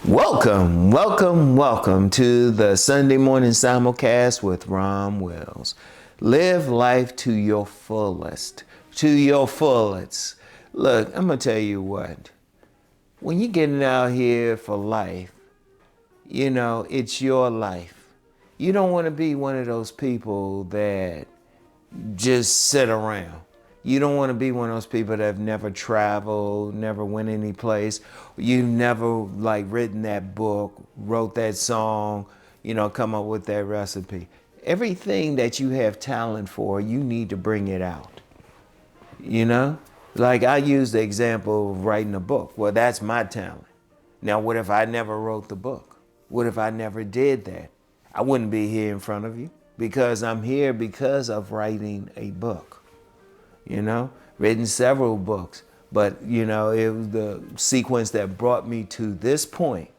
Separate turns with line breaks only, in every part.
Welcome to the Sunday morning simulcast with Rom Wills. Live life to your fullest, to your fullest. Look, I'm gonna tell you what, when you're getting out here for life, it's your life. You don't wanna be one of those people that just sit around. You don't want to be one of those people that have never traveled, never went any place. You never written that book, wrote that song, come up with that recipe. Everything that you have talent for, you need to bring it out. Like I use the example of writing a book. Well, that's my talent. Now, what if I never wrote the book? What if I never did that? I wouldn't be here in front of you because I'm here because of writing a book. Written several books, but it was the sequence that brought me to this point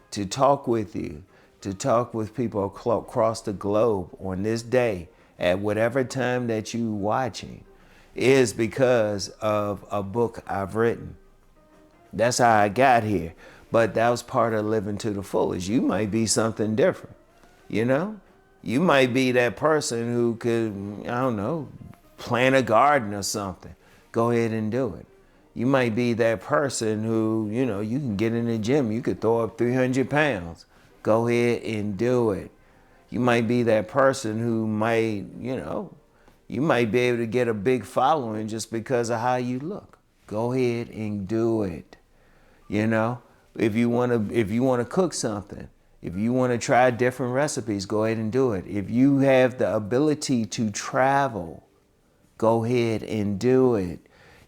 to talk with you, to talk with people across the globe on this day at whatever time that you watching is because of a book I've written. That's how I got here, but that was part of living to the fullest. You might be something different, You might be that person who could, I don't know, plant a garden or something. Go ahead and do it. You might be that person who, you can get in the gym. You could throw up 300 pounds. Go ahead and do it. You might be that person who might, you might be able to get a big following just because of how you look. Go ahead and do it. If you want to cook something, if you want to try different recipes, go ahead and do it. If you have the ability to travel, go ahead and do it.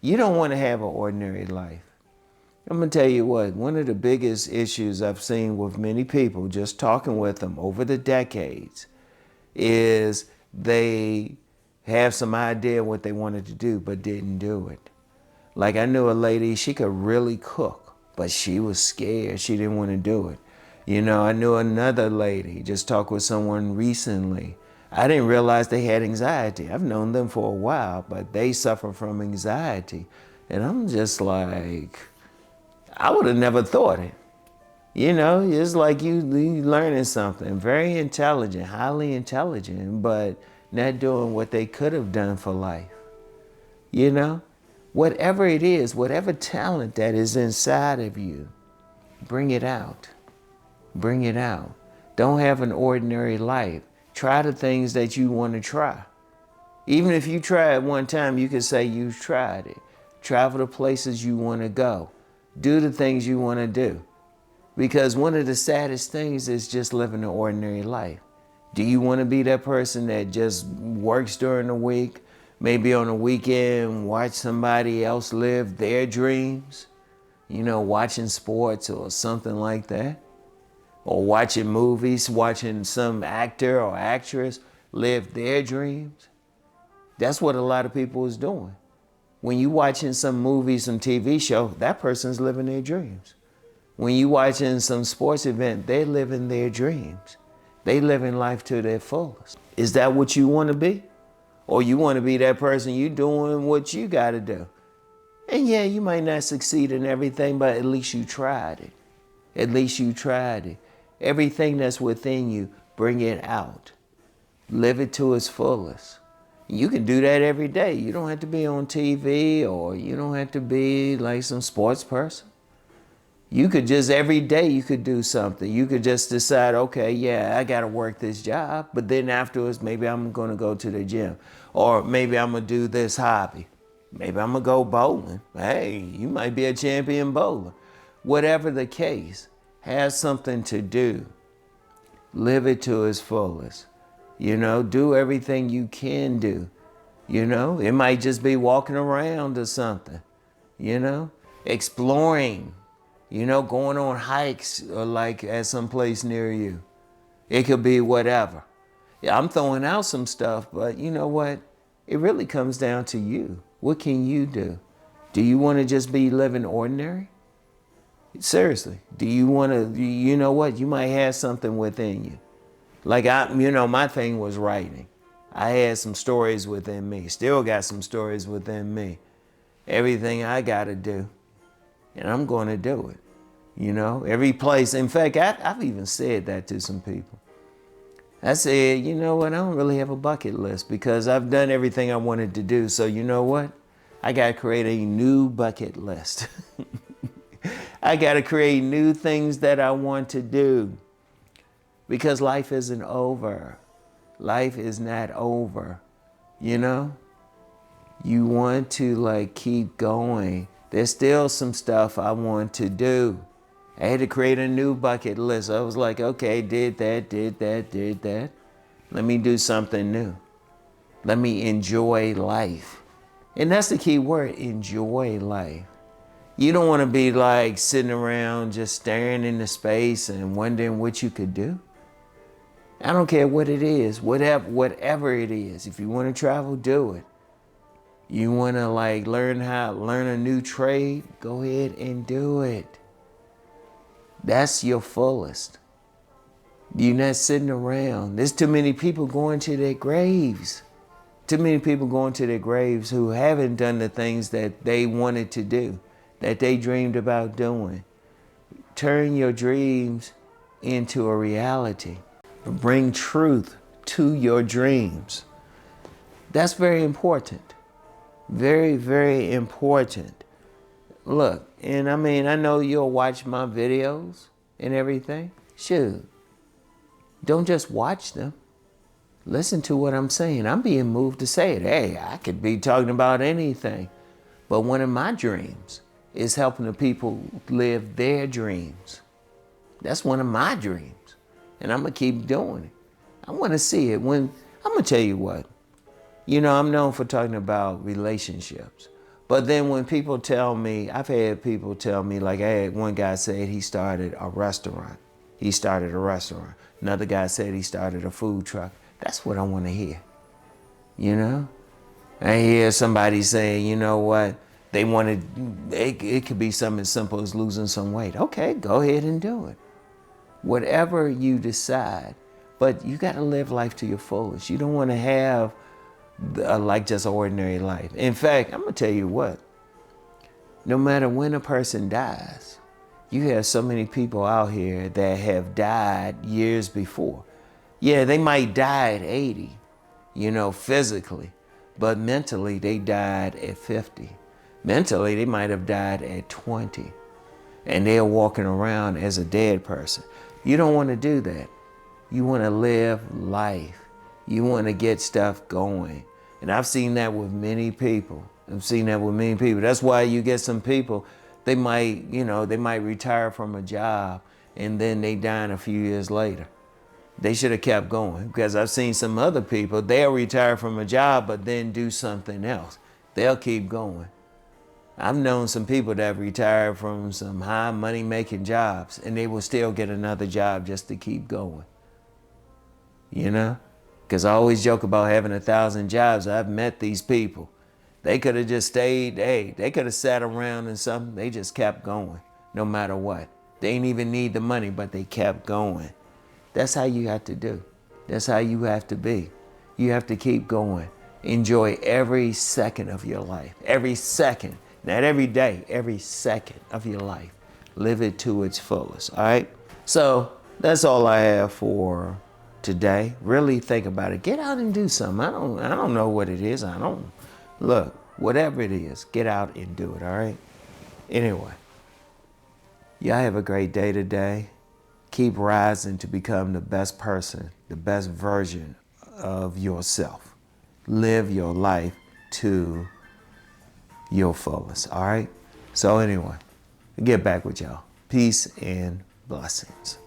You don't want to have an ordinary life. I'm going to tell you what, one of the biggest issues I've seen with many people, just talking with them over the decades, is they have some idea what they wanted to do, but didn't do it. Like I knew a lady, she could really cook, but she was scared. She didn't want to do it. I knew another lady, just talked with someone recently. I didn't realize they had anxiety. I've known them for a while, but they suffer from anxiety. And I'm just like, I would have never thought it. It's like you learning something. Very intelligent, highly intelligent, but not doing what they could have done for life. Whatever it is, whatever talent that is inside of you, bring it out. Bring it out. Don't have an ordinary life. Try the things that you want to try. Even if you try it one time, you can say you've tried it. Travel to places you want to go. Do the things you want to do. Because one of the saddest things is just living an ordinary life. Do you want to be that person that just works during the week, maybe on the weekend, watch somebody else live their dreams? Watching sports or something like that? Or watching movies, watching some actor or actress live their dreams. That's what a lot of people is doing. When you watching some movies, some TV show, that person's living their dreams. When you watching some sports event, they're living their dreams. They living life to their fullest. Is that what you want to be? Or you want to be that person, you doing what you got to do? And yeah, you might not succeed in everything, but at least you tried it. At least you tried it. Everything that's within you, bring it out. Live it to its fullest. You can do that every day. You don't have to be on TV or you don't have to be like some sports person. You could just every day you could do something. You could just decide, okay, yeah, I got to work this job, but then afterwards, maybe I'm going to go to the gym or maybe I'm going to do this hobby. Maybe I'm going to go bowling. Hey, you might be a champion bowler. Whatever the case. Have something to do. Live it to its fullest. Do everything you can do. It might just be walking around or something. Exploring. Going on hikes or like at some place near you. It could be whatever. Yeah, I'm throwing out some stuff, but you know what? It really comes down to you. What can you do? Do you want to just be living ordinary? Seriously, do you want to, you know what? You might have something within you. Like my thing was writing. I had some stories within me, still got some stories within me. Everything I got to do, and I'm going to do it. You know, every place. In fact, I've even said that to some people. I said, you know what, I don't really have a bucket list because I've done everything I wanted to do. So you know what? I got to create a new bucket list. I got to create new things that I want to do because life isn't over. Life is not over, you know? You want to like keep going. There's still some stuff I want to do. I had to create a new bucket list. I was like, okay, did that, did that, did that. Let me do something new. Let me enjoy life. And that's the key word, enjoy life. You don't want to be like sitting around just staring into space and wondering what you could do. I don't care what it is, whatever it is. If you want to travel, do it. You want to like learn a new trade, go ahead and do it. That's your fullest. You're not sitting around. There's too many people going to their graves. Too many people going to their graves who haven't done the things that they wanted to do, that they dreamed about doing. Turn your dreams into a reality. Bring truth to your dreams. That's very important. Very, very important. Look, and I mean, I know you'll watch my videos and everything. Shoot, don't just watch them. Listen to what I'm saying. I'm being moved to say it. Hey, I could be talking about anything. But one of my dreams is helping the people live their dreams. That's one of my dreams. And I'm going to keep doing it. I want to see it. I'm going to tell you what. You know, I'm known for talking about relationships. But then when people tell me, I've had people tell me, like I had one guy said he started a restaurant. He started a restaurant. Another guy said he started a food truck. That's what I want to hear. You know? I hear somebody saying, you know what, they wanted, it could be something as simple as losing some weight. Okay, go ahead and do it. Whatever you decide, but you got to live life to your fullest. You don't want to have like just ordinary life. In fact, I'm going to tell you what, no matter when a person dies, you have so many people out here that have died years before. Yeah, they might die at 80, you know, physically, but mentally they died at 50. Mentally, they might have died at 20, and they're walking around as a dead person. You don't want to do that. You want to live life. You want to get stuff going. And I've seen that with many people. That's why you get some people, they might retire from a job and then they die a few years later. They should have kept going, because I've seen some other people, they'll retire from a job but then do something else. They'll keep going. I've known some people that have retired from some high money making jobs and they will still get another job just to keep going. You know? Because I always joke about having 1,000 jobs. I've met these people. They could have just stayed, they could have sat around and something. They just kept going, no matter what. They didn't even need the money, but they kept going. That's how you have to do. That's how you have to be. You have to keep going. Enjoy every second of your life. Every second. Not every day, every second of your life. Live it to its fullest, all right? So that's all I have for today. Really think about it. Get out and do something. I don't know what it is. Look, whatever it is, get out and do it, all right? Anyway, y'all have a great day today. Keep rising to become the best person, the best version of yourself. Live your life to your fullest, all right? So anyway, I'll get back with y'all. Peace and blessings.